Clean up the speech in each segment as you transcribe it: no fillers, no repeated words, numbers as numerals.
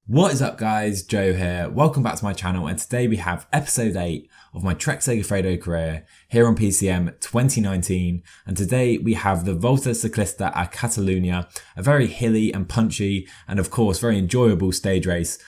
What is up guys, Joe here, welcome back to my channel, and today we have episode 8 of my Trek-Segafredo career here on PCM 2019, and today we have the Volta Ciclista at Catalunya, a very hilly and punchy and of course very enjoyable stage race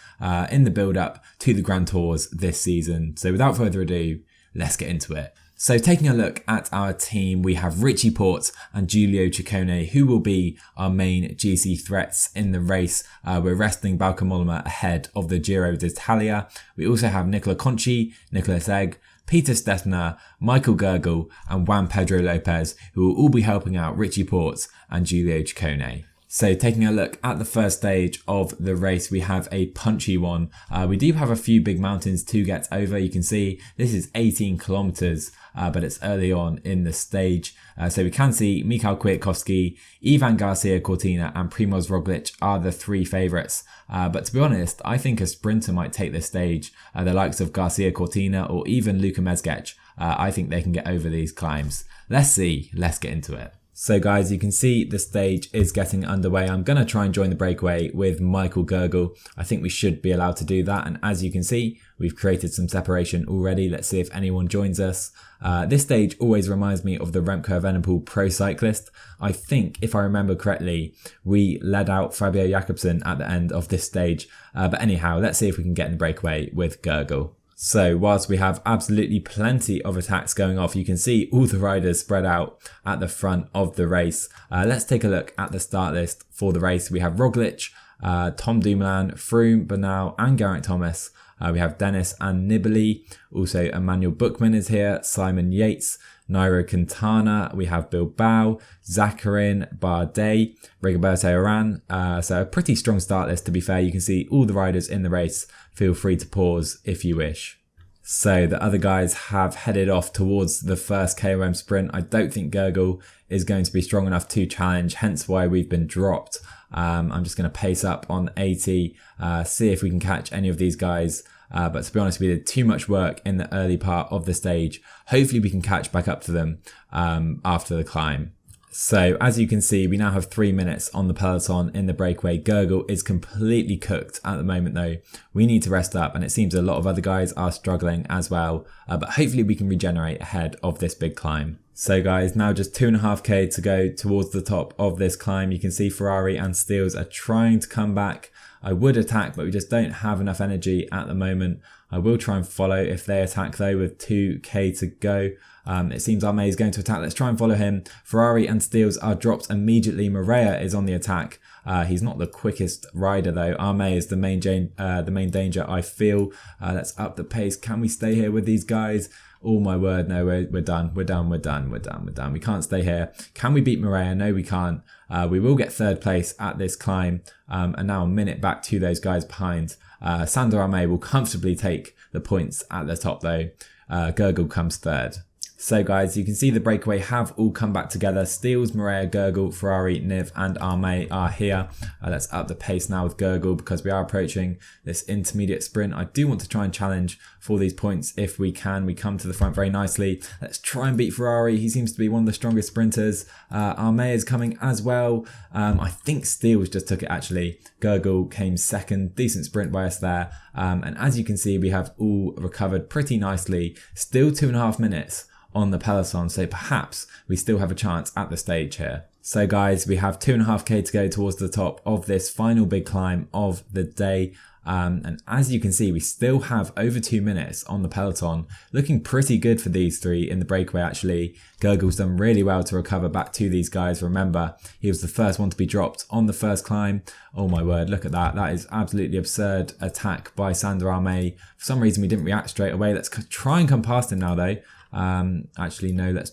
in the build up to the Grand Tours this season. So without further ado, let's get into it. So taking a look at our team, we have Richie, Porte and Guilio Ciccone, who will be our main GC threats in the race. We're resting Balcamolema ahead of the Giro d'Italia. We also have Nicola Conchi, Nicolas Egg, Peter Stefner, Michael Gergel and Juan Pedro Lopez, who will all be helping out Richie, Porte and Guilio Ciccone. So taking a look at the first stage of the race, we have a punchy one. We do have a few big mountains to get over. You can see this is 18 kilometers, but it's early on in the stage. So we can see Mikhail Kwiatkowski, Ivan Garcia Cortina and Primoz Roglic are the three favourites. But to be honest, I think a sprinter might take this stage. The likes of Garcia Cortina or even Luka Mezgec. I think they can get over these climbs. Let's see, let's get into it. So guys, you can see the stage is getting underway. I'm going to try and join the breakaway with Michael Gergel. I think we should be allowed to do that. And as you can see, we've created some separation already. Let's see if anyone joins us. This stage always reminds me of the Remco Evenepoel Pro Cyclist. I think, if I remember correctly, we led out Fabio Jakobsen at the end of this stage. But anyhow, let's see if we can get in the breakaway with Gergel. So whilst we have absolutely plenty of attacks going off, you can see all the riders spread out at the front of the race. Let's take a look at the start list for the race. We have Roglic, Tom Dumoulin, Froome, Bernal and Geraint Thomas. We have Dennis and Nibali. Also Emmanuel Buchmann is here, Simon Yates, Nairo Quintana. We have Bilbao, Zakharin, Bardet, Rigoberto Urán. So a pretty strong start list to be fair. You can see all the riders in the race. Feel free to pause if you wish. So the other guys have headed off towards the first KOM sprint. I don't think Gergel is going to be strong enough to challenge, hence why we've been dropped. I'm just going to pace up on 80, see if we can catch any of these guys. But to be honest, we did too much work in the early part of the stage. Hopefully we can catch back up to them after the climb. So as you can see, we now have 3 minutes on the peloton in the breakaway. Gergel is completely cooked at the moment though. We need to rest up and it seems a lot of other guys are struggling as well. But hopefully we can regenerate ahead of this big climb. So guys, now just 2.5k to go towards the top of this climb. You can see Ferrari and Steels are trying to come back. I would attack, but we just don't have enough energy at the moment. I will try and follow if they attack though with 2k to go. It seems Arme is going to attack. Let's try and follow him. Ferrari and Steels are dropped immediately. Morea is on the attack. He's not the quickest rider though. Arme is the main danger I feel. Let's up the pace. Can we stay here with these guys? Oh my word, no, we're done. We're done. We can't stay here. Can we beat Morea? No, we can't. We will get third place at this climb. And now a minute back to those guys behind. Sander Arme will comfortably take the points at the top though. Gergel comes third. So guys, you can see the breakaway have all come back together. Steels, Morea, Gergel, Ferrari, Niv and Arme are here. Let's up the pace now with Gergel because we are approaching this intermediate sprint. I do want to try and challenge for these points if we can. We come to the front very nicely. Let's try and beat Ferrari. He seems to be one of the strongest sprinters. Arme is coming as well. I think Steels just took it actually. Gergel came second. Decent sprint by us there. And as you can see, we have all recovered pretty nicely. Still 2.5 minutes on the peloton, so perhaps we still have a chance at the stage here. So guys, we have 2.5k to go towards the top of this final big climb of the day. And as you can see, we still have over 2 minutes on the peloton. Looking pretty good for these three in the breakaway actually. Gergel's done really well to recover back to these guys. Remember, he was the first one to be dropped on the first climb. Oh my word, look at that. That is absolutely absurd attack by Sander Arme. For some reason we didn't react straight away. Let's try and come past him now though. Actually no, let's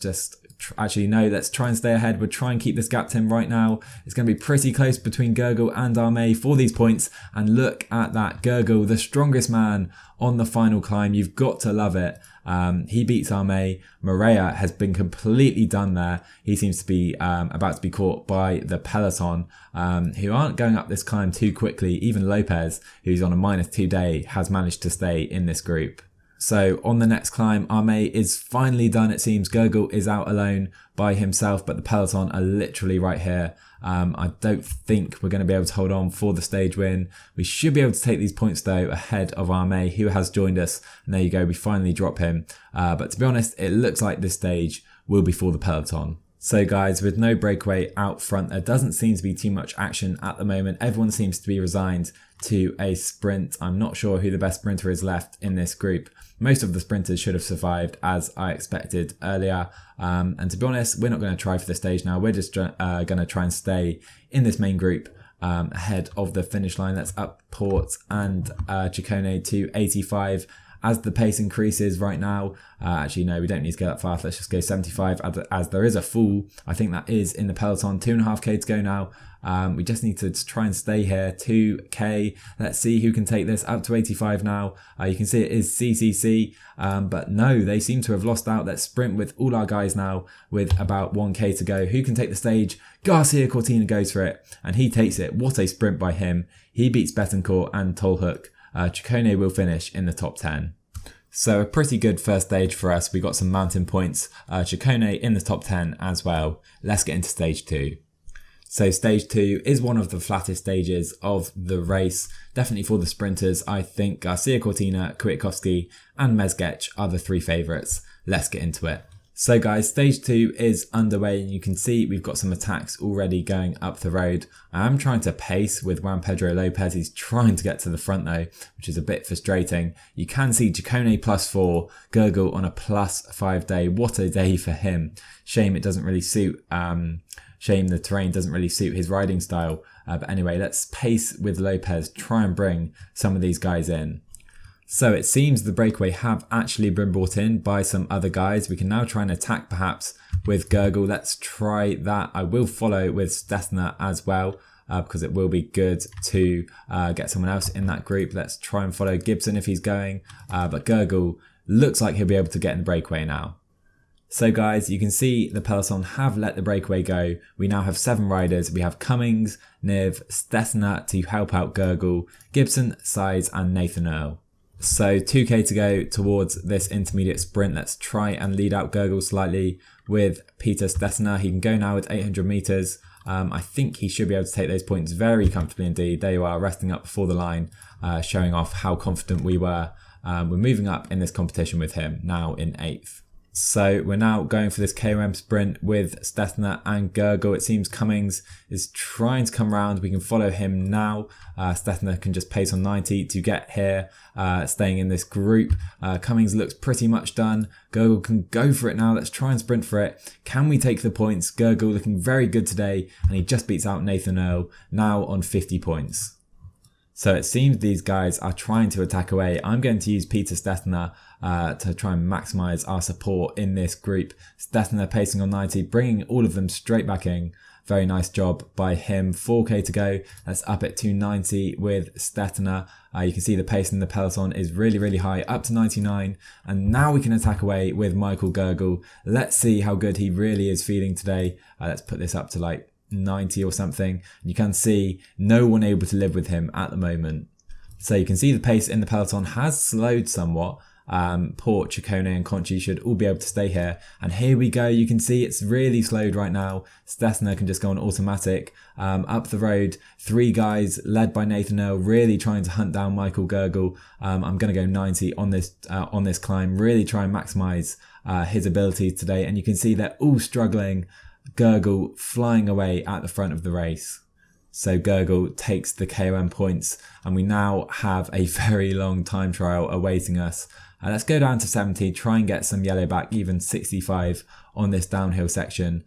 try and stay ahead. We'll try and keep this gap to him right now. It's going to be pretty close between Gergel and Arme for these points. And look at that, Gergel, the strongest man on the final climb. You've got to love it. He beats Arme. Morea has been completely done there. He seems to be about to be caught by the peloton, who aren't going up this climb too quickly. Even Lopez, who's on a -2 day, has managed to stay in this group. So on the next climb, Arme is finally done, it seems. Gurgle is out alone by himself, but the peloton are literally right here. I don't think we're going to be able to hold on for the stage win. We should be able to take these points though ahead of Arme, who has joined us. And there you go, we finally drop him. But to be honest, it looks like this stage will be for the peloton. So guys, with no breakaway out front, there doesn't seem to be too much action at the moment. Everyone seems to be resigned to a sprint. I'm not sure who the best sprinter is left in this group. Most of the sprinters should have survived, as I expected earlier. And to be honest, we're not going to try for the stage now. We're just going to try and stay in this main group ahead of the finish line. That's up Porte and Ciccone to 85. As the pace increases right now, actually no, we don't need to go that fast. Let's just go 75 as there is a full, I think that is in the peloton. 2.5k to go now. We just need to try and stay here. 2k. Let's see who can take this up to 85 now. You can see it is CCC, but no, they seem to have lost out. Let's sprint with all our guys now with about 1k to go. Who can take the stage? Garcia Cortina goes for it, and he takes it. What a sprint by him. He beats Betancourt and Tolhoek. Ciccone will finish in the top 10. So a pretty good first stage for us. We got some mountain points. Ciccone in the top 10 as well. Let's get into stage 2. So stage 2 is one of the flattest stages of the race. Definitely for the sprinters. I think Garcia Cortina, Kwiatkowski and Mezgec are the 3 favourites. Let's get into it. So guys, stage 2 is underway and you can see we've got some attacks already going up the road. I am trying to pace with Juan Pedro Lopez. He's trying to get to the front though, which is a bit frustrating. You can see Ciccone +4, Gurgle on a +5 day. What a day for him. Shame it doesn't really suit, shame the terrain doesn't really suit his riding style. But anyway, let's pace with Lopez, try and bring some of these guys in. So it seems the breakaway have actually been brought in by some other guys. We can now try and attack perhaps with Gurgle. Let's try that. I will follow with Stethner as well because it will be good to get someone else in that group. Let's try and follow Gibson if he's going. But Gurgle looks like he'll be able to get in the breakaway now. So guys, you can see the peloton have let the breakaway go. We now have 7 riders. We have Cummings, Niv, Stethner to help out Gurgle, Gibson, Sides and Nathan Earl. So 2k to go towards this intermediate sprint. Let's try and lead out Gurgle slightly with Peter Stethner. He can go now with 800 meters. I think he should be able to take those points very comfortably indeed. There you are, resting up before the line, showing off how confident we were. We're moving up in this competition with him, now in 8th. So we're now going for this KOM sprint with Stethner and Gurgle. It seems Cummings is trying to come round. We can follow him now. Stethner can just pace on 90 to get here, staying in this group. Cummings looks pretty much done. Gurgle can go for it now. Let's try and sprint for it. Can we take the points? Gurgle looking very good today, and he just beats out Nathan Earl, now on 50 points. So it seems these guys are trying to attack away. I'm going to use Peter Stethner to try and maximise our support in this group. Stethner pacing on 90, bringing all of them straight back in. Very nice job by him. 4k to go. Let's up it to 90 with Stethner. You can see the pace in the peloton is really, really high, up to 99. And now we can attack away with Michael Gurgle. Let's see how good he really is feeling today. Let's put this up to like 90 or something. You can see no one able to live with him at the moment. So you can see the pace in the peloton has slowed somewhat. Porte, Ciccone and Conchi should all be able to stay here. And here we go. You can see it's really slowed right now. Stethner can just go on automatic. Up the road, 3 guys led by Nathan Earl really trying to hunt down Michael Gurgle. I'm going to go 90 on this climb. Really try and maximise his abilities today. And you can see they're all struggling. Gurgle flying away at the front of the race. So Gurgle takes the KOM points and we now have a very long time trial awaiting us. Let's go down to 70, try and get some yellow back, even 65 on this downhill section.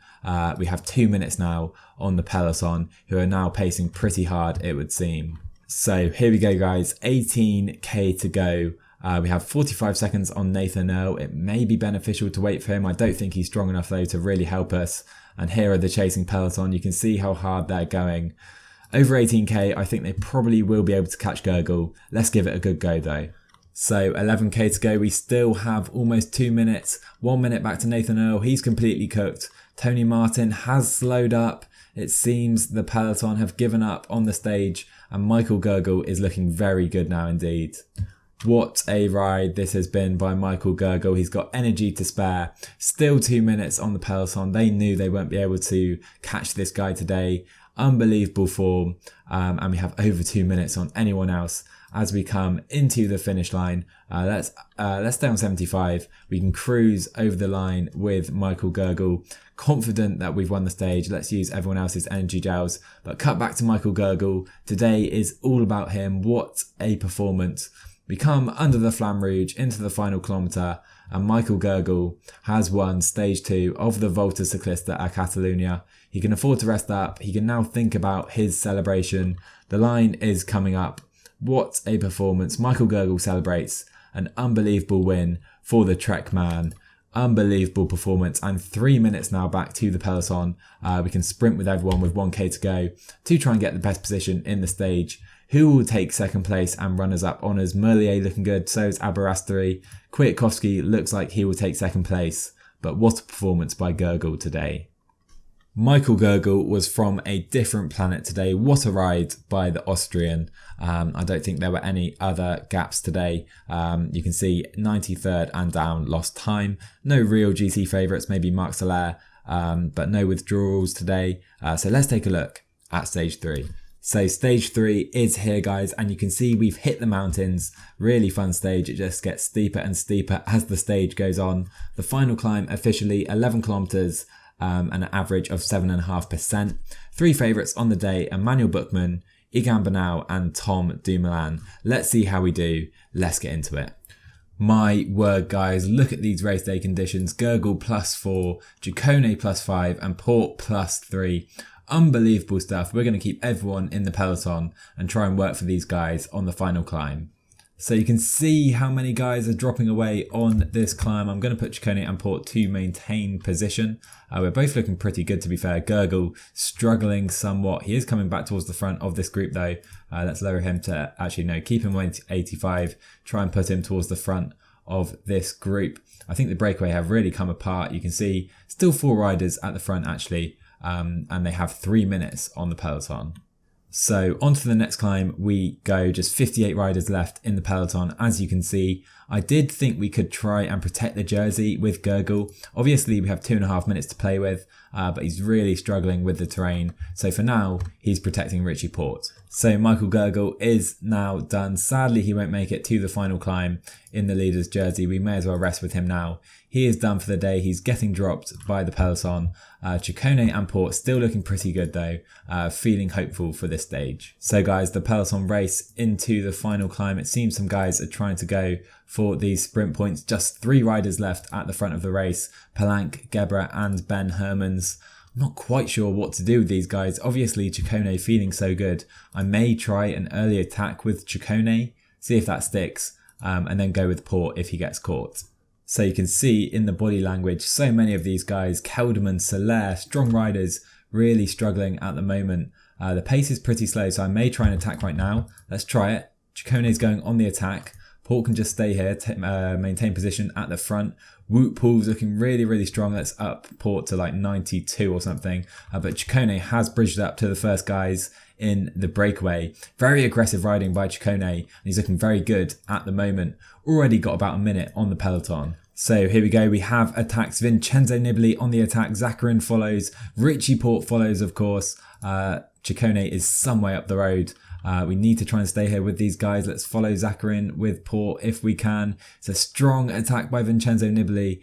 We have 2 minutes now on the peloton, who are now pacing pretty hard, it would seem. So here we go guys, 18k to go. We have 45 seconds on Nathan Earl. It may be beneficial to wait for him. I don't think he's strong enough though to really help us. And here are the chasing peloton. You can see how hard they're going. Over 18k, I think they probably will be able to catch Gurgle. Let's give it a good go though. So 11k to go. We still have almost 2 minutes. 1 minute back to Nathan Earl. He's completely cooked. Tony Martin has slowed up. It seems the peloton have given up on the stage and Michael Gurgle is looking very good now indeed. What a ride this has been by Michael Gurgle. He's got energy to spare. Still 2 minutes on the peloton. They knew they won't be able to catch this guy today. Unbelievable form. And we have over 2 minutes on anyone else as we come into the finish line. Let's stay on 75. We can cruise over the line with Michael Gurgle. Confident that we've won the stage. Let's use everyone else's energy gels. But cut back to Michael Gurgle. Today is all about him. What a performance. We come under the Flamme Rouge into the final kilometre, and Michael Gurgle has won stage 2 of the Volta Ciclista at Catalunya. He can afford to rest up. He can now think about his celebration. The line is coming up. What a performance. Michael Gurgle celebrates an unbelievable win for the Trek man. Unbelievable performance, and 3 minutes now back to the peloton. We can sprint with everyone with 1k to go to try and get the best position in the stage. Who will take second place and runners-up honours? Merlier looking good, so is Aberasturi. Kwiatkowski looks like he will take second place, but what a performance by Gurgle today. Michael Gurgle was from a different planet today. What a ride by the Austrian. I don't think there were any other gaps today. You can see 93rd and down, lost time. No real GC favourites, maybe Marc Soler, but no withdrawals today. So let's take a look at stage 3. So stage 3 is here, guys, and you can see we've hit the mountains. Really fun stage. It just gets steeper and steeper as the stage goes on. The final climb officially 11 kilometres, an average of 7.5%. 3 favourites on the day: Emmanuel Buchmann, Egan Bernal and Tom Dumoulin. Let's see how we do. Let's get into it. My word, guys, look at these race day conditions. Gurgle +4, Ciccone +5 and Porte +3. Unbelievable stuff. We're going to keep everyone in the peloton and try and work for these guys on the final climb. So you can see how many guys are dropping away on this climb. I'm going to put Ciccone and Porte to maintain position. We're both looking pretty good, to be fair. Gurgle struggling somewhat. He is coming back towards the front of this group though. Let's lower him to, actually no, keep him at 85. Try and put him towards the front of this group. I think the breakaway have really come apart. You can see still 4 riders at the front actually. And they have 3 minutes on the peloton. So on to the next climb we go. Just 58 riders left in the peloton. As you can see, I did think we could try and protect the jersey with Gurgle. Obviously we have 2.5 minutes to play with, but he's really struggling with the terrain. So for now, he's protecting Richie Porte. So Michael Gurgle is now done. Sadly, he won't make it to the final climb in the leader's jersey. We may as well rest with him now. He is done for the day. He's getting dropped by the peloton. Ciccone and Porte still looking pretty good though, feeling hopeful for this stage. So guys, the peloton race into the final climb. It seems some guys are trying to go for these sprint points. Just 3 riders left at the front of the race: Palank, Gebra and Ben Hermans. I'm not quite sure what to do with these guys. Obviously Ciccone feeling so good. I may try an early attack with Ciccone, see if that sticks, and then go with Porte if he gets caught. So you can see in the body language, so many of these guys, Kelderman, Soler, strong riders, really struggling at the moment. The pace is pretty slow, so I may try and attack right now. Let's try it. Ciccone's going on the attack. Porte can just stay here, maintain position at the front. Wout Pool's looking really, really strong. Let's up Porte to like 92 or something. But Ciccone has bridged up to the first guys in the breakaway. Very aggressive riding by Ciccone, and he's looking very good at the moment. Already got about a minute on the peloton. So here we go. We have attacks. Vincenzo Nibali on the attack. Zakarin follows. Richie Porte follows, of course. Ciccone is some way up the road. We need to try and stay here with these guys. Let's follow Zakarin with Porte if we can. It's a strong attack by Vincenzo Nibali.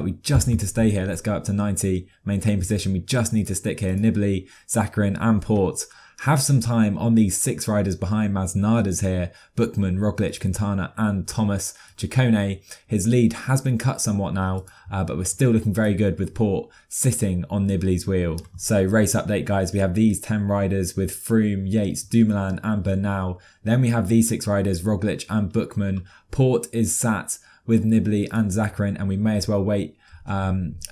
We just need to stay here. Let's go up to 90, maintain position. We just need to stick here. Nibali, Zakarin and Porte have some time on these 6 riders behind. Masnada's here, Buchmann, Roglic, Quintana and Thomas. Ciccone, his lead has been cut somewhat now, but we're still looking very good with Porte sitting on Nibali's wheel. So race update, guys, we have these 10 riders with Froome, Yates, Dumoulin and Bernal. Then we have these 6 riders, Roglic and Buchmann. Porte is sat with Nibali and Zakarin, and we may as well wait.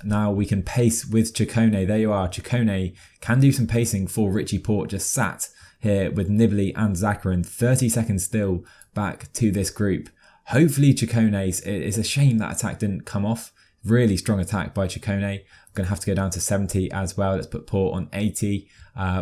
Now we can pace with Ciccone. There you are. Ciccone can do some pacing for Richie Porte, just sat here with Nibali and Zakarin. 30 seconds still back to this group. Hopefully Ciccone, it's a shame that attack didn't come off. Really strong attack by Ciccone. I'm going to have to go down to 70 as well. Let's put Porte on 80.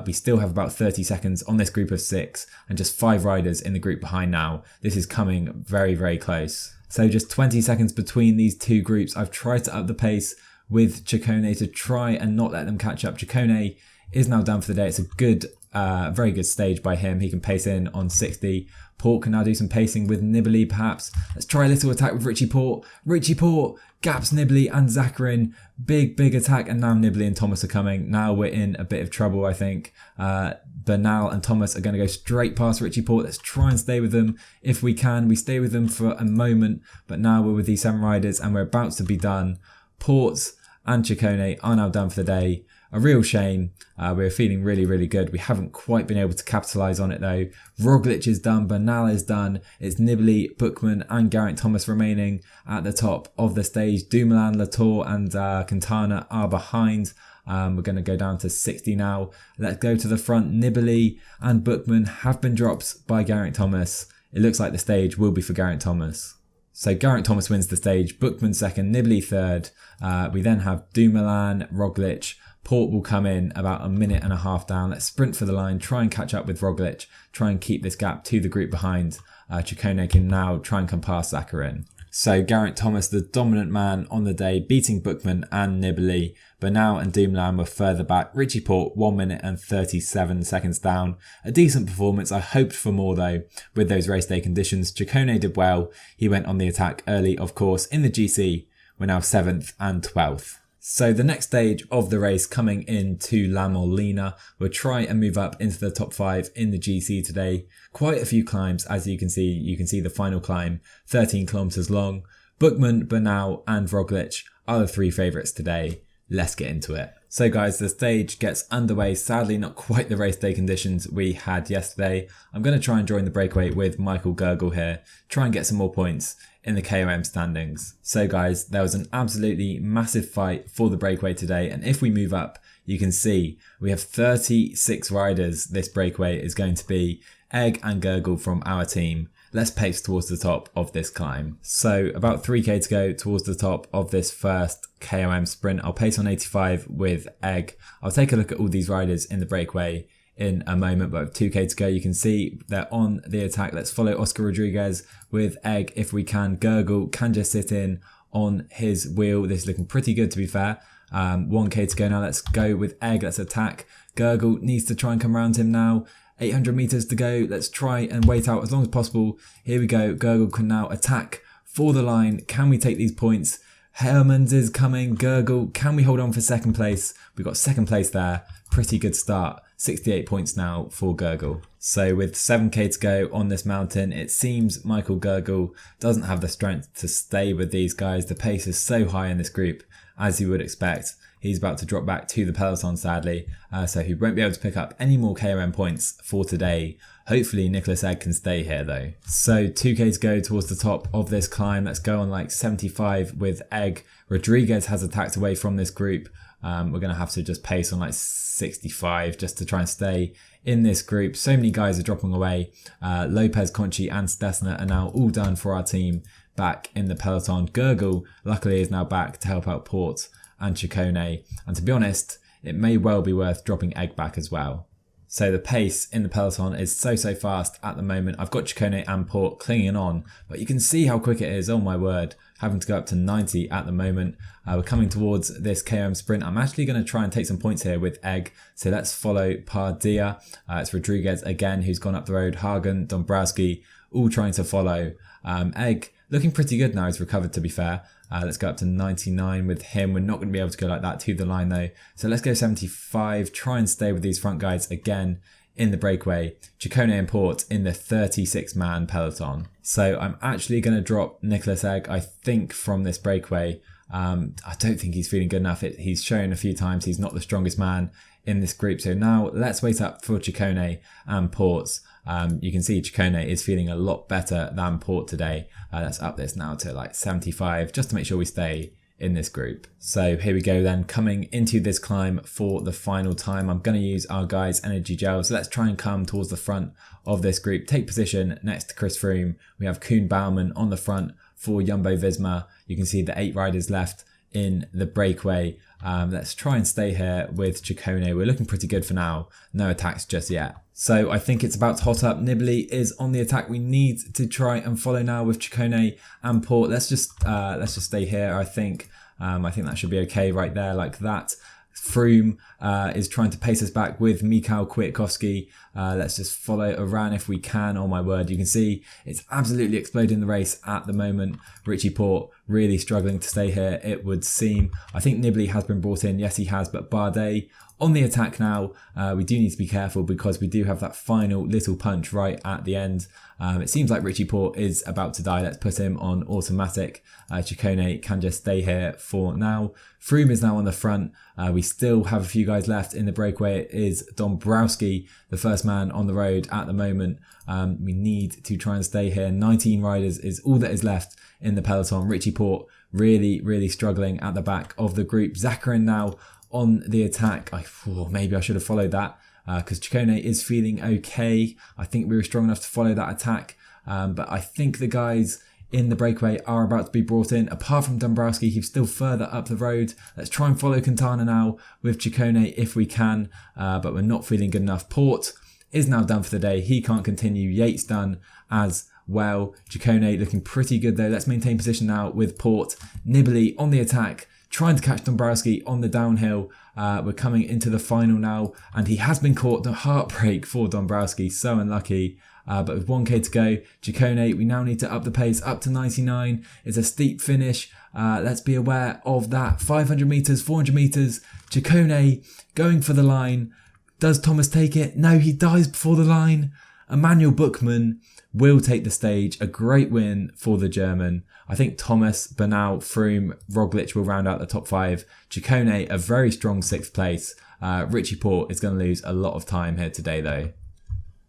We still have about 30 seconds on this group of 6 and just 5 riders in the group behind now. This is coming very, very close. So just 20 seconds between these two groups. I've tried to up the pace with Ciccone to try and not let them catch up. Ciccone is now done for the day. It's a good, very good stage by him. He can pace in on 60. Porte can now do some pacing with Nibali perhaps. Let's try a little attack with Richie Porte. Richie Porte gaps Nibali and Zakarin. Big attack, and now Nibali and Thomas are coming. Now we're in a bit of trouble, I think. Bernal and Thomas are going to go straight past Richie Porte. Let's try and stay with them if we can. We stay with them for a moment, but now we're with these 7 riders and we're about to be done. Porte and Ciccone are now done for the day. A real shame. We're feeling really good. We haven't quite been able to capitalise on it though. Roglic is done. Bernal is done. It's Nibali, Buchmann and Geraint Thomas remaining at the top of the stage. Dumoulin, Latour and Quintana are behind. We're going to go down to 60 now. Let's go to the front. Nibali and Buchmann have been dropped by Geraint Thomas. It looks like the stage will be for Geraint Thomas. So Geraint Thomas wins the stage. Buchmann second, Nibali third. We then have Dumoulin, Roglic. Porte will come in about a minute and a half down. Let's sprint for the line, try and catch up with Roglic, try and keep this gap to the group behind. Ciccone can now try and come past Zakarin. So Geraint Thomas, the dominant man on the day, beating Buchmann and Nibali. Bernal and Dumoulin were further back. Richie Porte 1 minute and 37 seconds down. A decent performance. I hoped for more though with those race day conditions. Ciccone did well. He went on the attack early, of course. In the GC, we're now 7th and 12th. So the next stage of the race coming into La Molina, we'll try and move up into the top 5 in the GC today. Quite a few climbs, as you can see the final climb, 13 kilometers long. Buchmann, Bernal and Roglic are the 3 favourites today. Let's get into it. So guys, the stage gets underway. Sadly, not quite the race day conditions we had yesterday. I'm going to try and join the breakaway with Michael Gergel here, try and get some more points in the KOM standings. So guys, there was an absolutely massive fight for the breakaway today, and if we move up, you can see we have 36 riders. This breakaway is going to be Egg and Gergel from our team. Let's pace towards the top of this climb. So about 3k to go towards the top of this first KOM sprint. I'll pace on 85 with Egg. I'll take a look at all these riders in the breakaway in a moment, but with 2k to go, you can see they're on the attack. Let's follow Oscar Rodriguez with Egg if we can. Gergel can just sit in on his wheel. This is looking pretty good, to be fair. 1k to go now. Let's go with Egg. Let's attack. Gergel needs to try and come around him now. 800 meters to go. Let's try and wait out as long as possible. Here we go. Gergel can now attack for the line. Can we take these points? Hermans is coming. Gergel, can we hold on for second place? We've got second place there. Pretty good start. 68 points now for Gergel. So with 7k to go on this mountain, it seems Michael Gergel doesn't have the strength to stay with these guys. The pace is so high in this group, as you would expect. He's about to drop back to the peloton, sadly, so he won't be able to pick up any more KOM points for today. Hopefully Nicholas Egg can stay here though. So 2k to go towards the top of this climb. Let's go on like 75 with Egg. Rodriguez has attacked away from this group. We're going to have to just pace on like 65 just to try and stay in this group. So many guys are dropping away. Lopez, Conchi and Stessner are now all done for our team back in the peloton. Gergel luckily is now back to help out Porte and Ciccone, and to be honest, it may well be worth dropping Egg back as well. So the pace in the peloton is so fast at the moment. I've got Ciccone and Porte clinging on, but you can see how quick it is. Oh my word, having to go up to 90 at the moment. We're coming towards this KOM sprint. I'm actually going to try and take some points here with Egg. So let's follow Pardilla. It's Rodriguez again who's gone up the road. Hagen, Dombrowski, all trying to follow. Egg looking pretty good now. He's recovered, to be fair. Let's go up to 99 with him. We're not going to be able to go like that to the line though. So let's go 75. Try and stay with these front guys again in the breakaway. Ciccone and Porte in the 36-man peloton. So I'm actually going to drop Nicholas Egg, I think, from this breakaway. I don't think he's feeling good enough. He's shown a few times he's not the strongest man in this group. So now let's wait up for Ciccone and Porte. You can see Ciccone is feeling a lot better than Porte today. Let's up this now to like 75 just to make sure we stay in this group. So here we go then, coming into this climb for the final time. I'm going to use our guys' energy gel. So let's try and come towards the front of this group. Take position next to Chris Froome. We have Koen Bouwman on the front for Jumbo Visma. You can see the 8 riders left in the breakaway. Let's try and stay here with Ciccone. We're looking pretty good for now. No attacks just yet. So I think it's about to hot up. Nibali is on the attack. We need to try and follow now with Ciccone and Porte. Let's just stay here. I think that should be okay right there, like that. Froome is trying to pace us back with Mikhail Kwiatkowski. Let's just follow Iran if we can. Oh my word, you can see it's absolutely exploding the race at the moment. Richie Porte really struggling to stay here, it would seem. I think Nibali has been brought in. Yes, he has, but Bardet on the attack now. We do need to be careful because we do have that final little punch right at the end. It seems like Richie Porte is about to die. Let's put him on automatic. Ciccone can just stay here for now. Froome is now on the front. We still have a few guys left in the breakaway. It is Dombrowski, the first man on the road at the moment. We need to try and stay here. 19 riders is all that is left in the peloton. Richie Porte really struggling at the back of the group. Zakarin now on the attack. Maybe I should have followed that because Ciccone is feeling okay. I think we were strong enough to follow that attack, but I think the guys in the breakaway are about to be brought in. Apart from Dombrowski, he's still further up the road. Let's try and follow Quintana now with Ciccone if we can, but we're not feeling good enough. Porte is now done for the day. He can't continue. Yates done as well. Ciccone looking pretty good though. Let's maintain position now with Porte. Nibali on the attack, trying to catch Dombrowski on the downhill. We're coming into the final now, and he has been caught. The heartbreak for Dombrowski, so unlucky. But with 1k to go, Ciccone, we now need to up the pace up to 99. It's a steep finish. Let's be aware of that. 500 metres, 400 metres. Ciccone going for the line. Does Thomas take it? No, he dies before the line. Emmanuel Buchmann will take the stage. A great win for the German. I think Thomas, Bernal, Froome, Roglic will round out the top 5. Ciccone, a very strong 6th place. Richie Porte is going to lose a lot of time here today though.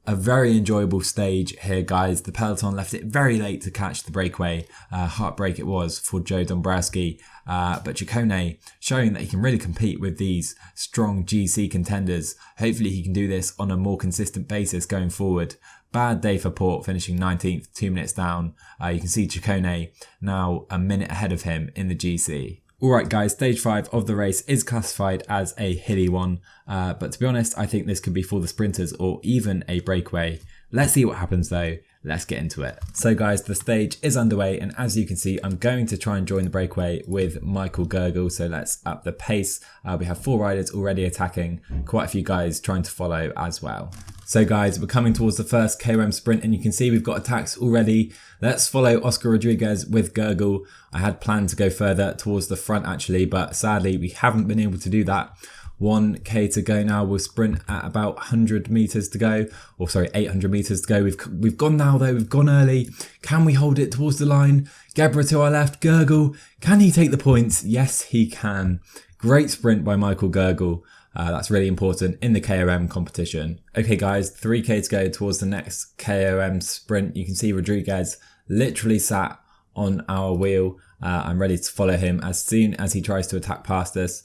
A very enjoyable stage here, guys. The peloton left it very late to catch the breakaway. Heartbreak it was for Joe Dombrowski. But Ciccone showing that he can really compete with these strong GC contenders. Hopefully he can do this on a more consistent basis going forward. Bad day for Porte, finishing 19th, 2 minutes down. You can see Ciccone now a minute ahead of him in the GC. Alright guys, stage 5 of the race is classified as a hilly one, but to be honest, I think this could be for the sprinters or even a breakaway. Let's see what happens though. Let's get into it. So guys, the stage is underway, and as you can see, I'm going to try and join the breakaway with Michael Gurgle. So let's up the pace. We have 4 riders already attacking, quite a few guys trying to follow as well. So guys, we're coming towards the first KOM sprint, and you can see we've got attacks already. Let's follow Oscar Rodriguez with Gurgle. I had planned to go further towards the front actually, but sadly we haven't been able to do that. 1k to go now. We'll sprint at about 100 meters to go, or sorry, 800 meters to go. We've gone now though. We've gone early. Can we hold it towards the line? Gebra to our left. Gurgle, can he take the points? Yes, he can. Great sprint by Michael Gurgle. That's really important in the KOM competition. Okay guys, 3k to go towards the next KOM sprint. You can see Rodriguez literally sat on our wheel. I'm ready to follow him as soon as he tries to attack past us.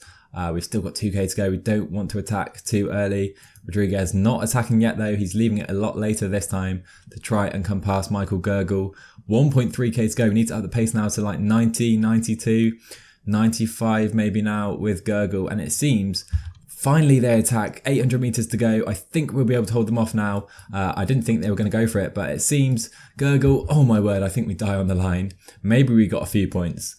We've still got 2k to go. We don't want to attack too early. Rodriguez not attacking yet though. He's leaving it a lot later this time to try and come past Michael Gurgle. 1.3k to go. We need to up the pace now to like 90, 92, 95 maybe now with Gurgle. And it seems finally they attack. 800 meters to go. I think we'll be able to hold them off now. I didn't think they were going to go for it, but it seems Gurgle, oh my word, I think we die on the line. Maybe we got a few points.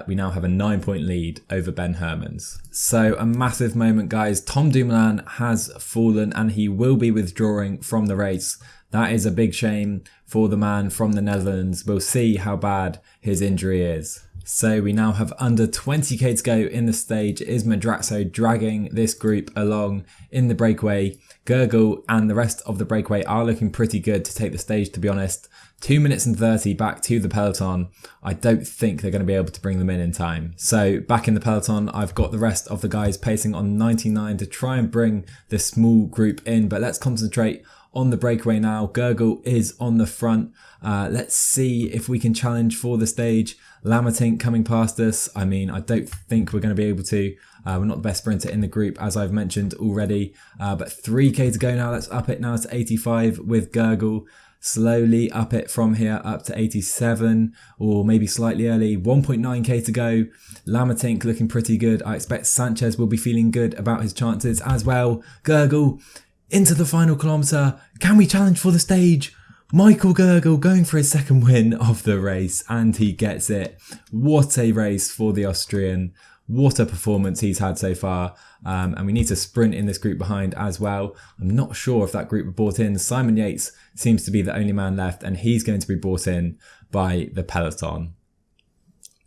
We now have a 9-point lead over Ben Hermans. So a massive moment guys. Tom Dumoulin has fallen and he will be withdrawing from the race. That is a big shame for the man from the Netherlands. We'll see how bad his injury is. So we now have under 20k to go in the stage. It is Madrazo dragging this group along in the breakaway. Gurgle and the rest of the breakaway are looking pretty good to take the stage, to be honest. 2 minutes and 30 back to the peloton. I don't think they're going to be able to bring them in time. So back in the peloton, I've got the rest of the guys pacing on 99 to try and bring this small group in. But let's concentrate on the breakaway now. Gurgle is on the front. Let's see if we can challenge for the stage. Lamatink coming past us. I mean, I don't think we're going to be able to. We're not the best sprinter in the group, as I've mentioned already. But 3k to go now. Let's up it now to 85 with Gurgle. slowly up it from here up to 87 or maybe slightly early. 1.9k to go. Lamatink looking pretty good. I expect Sanchez will be feeling good about his chances as well. Gurgle into the final kilometre. Can we challenge for the stage? Michael Gurgle going for his second win of the race, and he gets it. What a race for the Austrian. What a performance he's had so far. And we need to sprint in this group behind as well. I'm not sure if that group were brought in. Simon Yates seems to be the only man left, and he's going to be brought in by the peloton.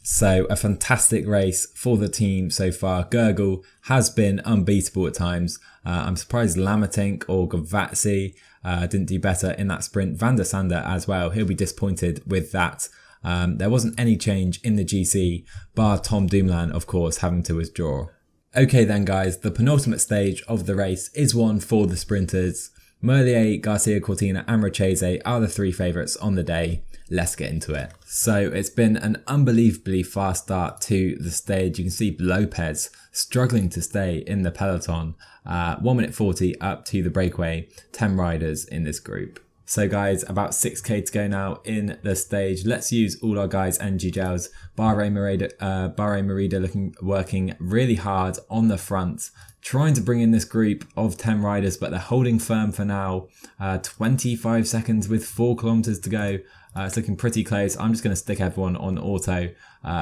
So a fantastic race for the team so far. Gurgle has been unbeatable at times. I'm surprised Lamatink or Gavazzi didn't do better in that sprint. Van der Sande as well. He'll be disappointed with that. There wasn't any change in the GC, bar Tom Dumoulin, of course, having to withdraw. Okay then guys, the penultimate stage of the race is one for the sprinters. Merlier, Garcia Cortina and Richie are the three favourites on the day. Let's get into it. So it's been an unbelievably fast start to the stage. You can see Lopez struggling to stay in the peloton. 1 minute 40 up to the breakaway, 10 riders in this group. So guys, about 6k to go now in the stage. Let's use all our guys' energy gels. Bahrain Merida working really hard on the front, trying to bring in this group of 10 riders, but they're holding firm for now. 25 seconds with 4 kilometers to go. It's looking pretty close. I'm just going to stick everyone on auto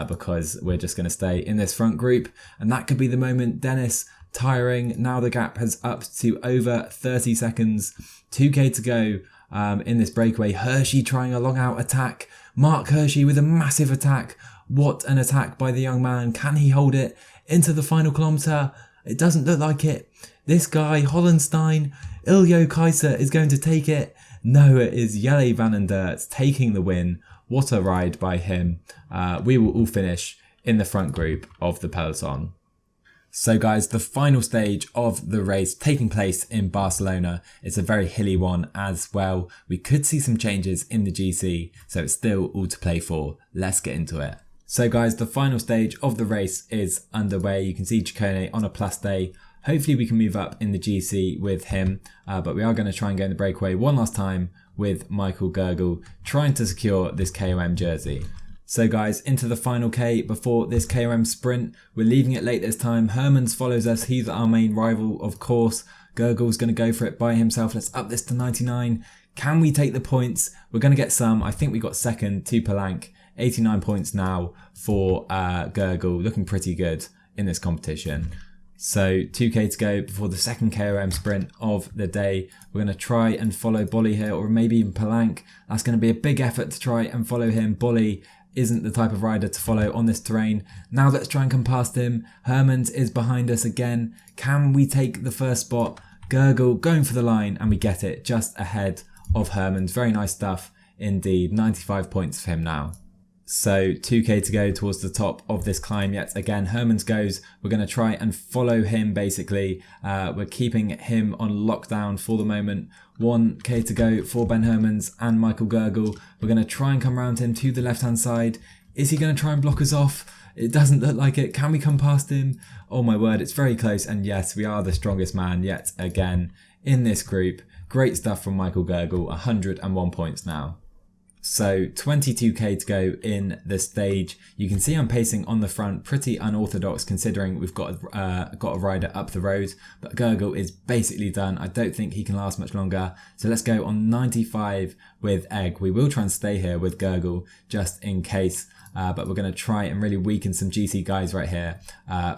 because we're just going to stay in this front group. And that could be the moment. Dennis tiring. Now the gap has upped to over 30 seconds. 2k to go. In this breakaway, Hershey trying a long out attack. Mark Hershey with a massive attack. What an attack by the young man. Can he hold it into the final kilometre? It doesn't look like it. This guy, Hollenstein, Iljo Kaiser is going to take it. No, it is Jelle van den Dirt taking the win. What a ride by him. We will all finish in the front group of the peloton. So guys, the final stage of the race taking place in Barcelona. It's a very hilly one as well. We could see some changes in the GC, so it's still all to play for. Let's get into it. So guys, the final stage of the race is underway. You can see Ciccone on a plus day. Hopefully we can move up in the GC with him, but we are going to try and go in the breakaway one last time with Michael Gurgle, trying to secure this KOM jersey. So guys, into the final K before this KOM sprint. We're leaving it late this time. Hermans follows us. He's our main rival, of course. Gurgle's going to go for it by himself. Let's up this to 99. Can we take the points? We're going to get some. I think we got second to Palanque. 89 points now for Gurgle. Looking pretty good in this competition. So 2k to go before the second KOM sprint of the day. We're going to try and follow Bolly here, or maybe even Palanque. That's going to be a big effort to try and follow him. Bolly isn't the type of rider to follow on this terrain. Now let's try and come past him. Hermans is behind us again. Can we take the first spot? Gurgle going for the line, and we get it just ahead of Hermans. Very nice stuff indeed. 95 points for him now. So 2k to go towards the top of this climb yet again. Hermans goes. We're going to try and follow him basically. We're keeping him on lockdown for the moment. 1k to go for Ben Hermans and Michael Gurgle. We're going to try and come around him to the left hand side. Is he going to try and block us off? It doesn't look like it. Can we come past him? Oh my word, it's very close. And yes, we are the strongest man yet again in this group. Great stuff from Michael Gurgle. 101 points now. So 22k to go in the stage. You can see I'm pacing on the front, pretty unorthodox considering we've got a rider up the road, but Gurgle is basically done. I don't think he can last much longer. So let's go on 95 with Egg. We will try and stay here with Gurgle just in case, but we're going to try and really weaken some GC guys right here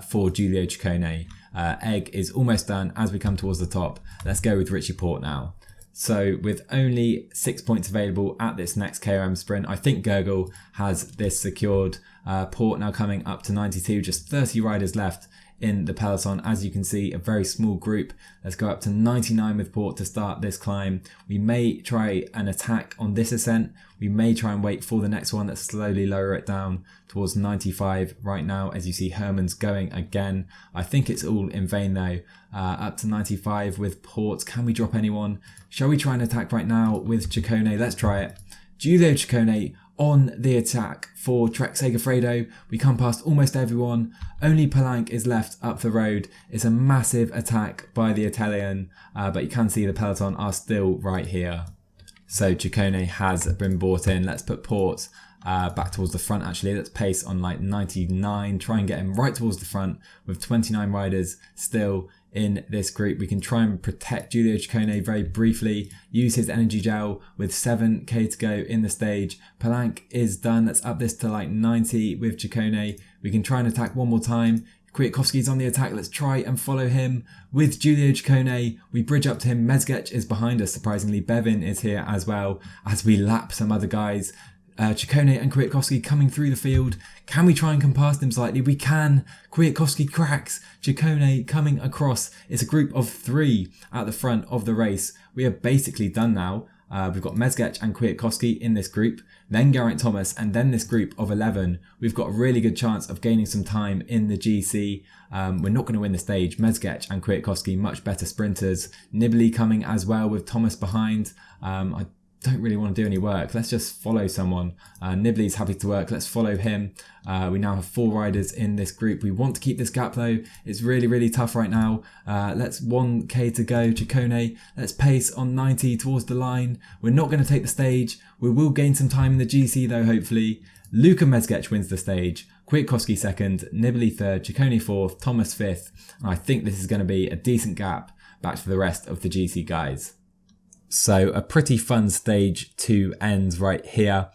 for Giulio Ciccone. Egg is almost done as we come towards the top. Let's go with Richie Porte now. So with only 6 points available at this next KOM sprint, I think Gurgle has this secured. Porte now coming up to 92, just 30 riders left in the peloton. As you can see, a very small group. Let's go up to 99 with Porte to start this climb. We may try an attack on this ascent. We may try and wait for the next one. Let's slowly lower it down towards 95 right now as you see Hermans going again. I think it's all in vain though. Up to 95 with Porte. Can we drop anyone? Shall we try an attack right now with Ciccone? Let's try it. Giulio Ciccone on the attack for Trek-Segafredo. We come past almost everyone. Only Palanque is left up the road. It's a massive attack by the Italian, but you can see the peloton are still right here. So Ciccone has been brought in. Let's put Porte back towards the front actually. Let's pace on like 99, try and get him right towards the front with 29 riders still in this group. We can try and protect Giulio Ciccone very briefly, use his energy gel with 7k to go in the stage. Palanque is done. Let's up this to like 90 with Ciccone. We can try and attack one more time. Kwiatkowski's on the attack. Let's try and follow him with Giulio Ciccone. We bridge up to him. Mezgec is behind us, surprisingly. Bevin is here as well as we lap some other guys. Ciccone and Kwiatkowski coming through the field. Can we try and come past him slightly? We can. Kwiatkowski cracks. Ciccone coming across. It's a group of 3 at the front of the race. We are basically done now. We've got Mezgec and Kwiatkowski in this group, then Geraint Thomas, and then this group of 11. We've got a really good chance of gaining some time in the GC. We're not going to win the stage. Mezgec and Kwiatkowski, much better sprinters. Nibali coming as well with Thomas behind. I don't really want to do any work. Let's just follow someone. Nibali's happy to work. Let's follow him. We now have 4 riders in this group. We want to keep this gap though. It's really, really tough right now. Let's 1k to go. Ciccone, let's pace on 90 towards the line. We're not going to take the stage. We will gain some time in the GC though, hopefully. Luka Mezgec wins the stage. Kwiatkowski 2nd, Nibali 3rd, Ciccone 4th, Thomas 5th. And I think this is going to be a decent gap back to the rest of the GC guys. So a pretty fun stage to end right here.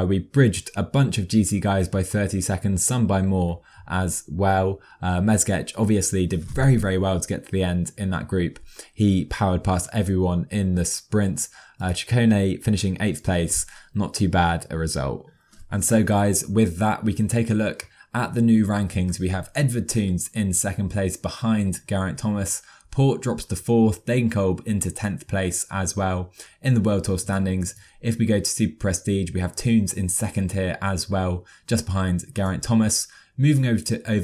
We bridged a bunch of GC guys by 30 seconds, some by more as well. Mezgec obviously did very, very well to get to the end in that group. He powered past everyone in the sprint. Ciccone finishing 8th place, not too bad a result. And so guys, with that, we can take a look at the new rankings. We have Edvard Toons in 2nd place behind Geraint Thomas. Porte drops to 4th, Degenkolb into 10th place as well in the World Tour standings. If we go to Super Prestige, we have Toons in 2nd here as well, just behind Geraint Thomas. Moving over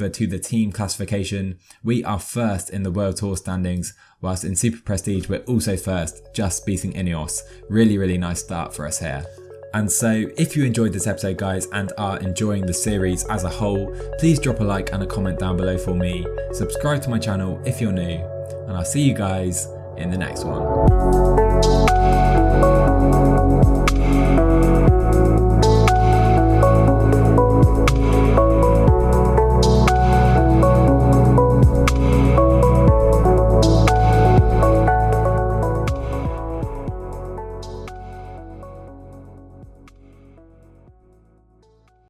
to the team classification, we are 1st in the World Tour standings, whilst in Super Prestige we're also 1st, just beating Ineos. Really, really nice start for us here. And so if you enjoyed this episode guys and are enjoying the series as a whole, please drop a like and a comment down below for me. Subscribe to my channel if you're new, and I'll see you guys in the next one.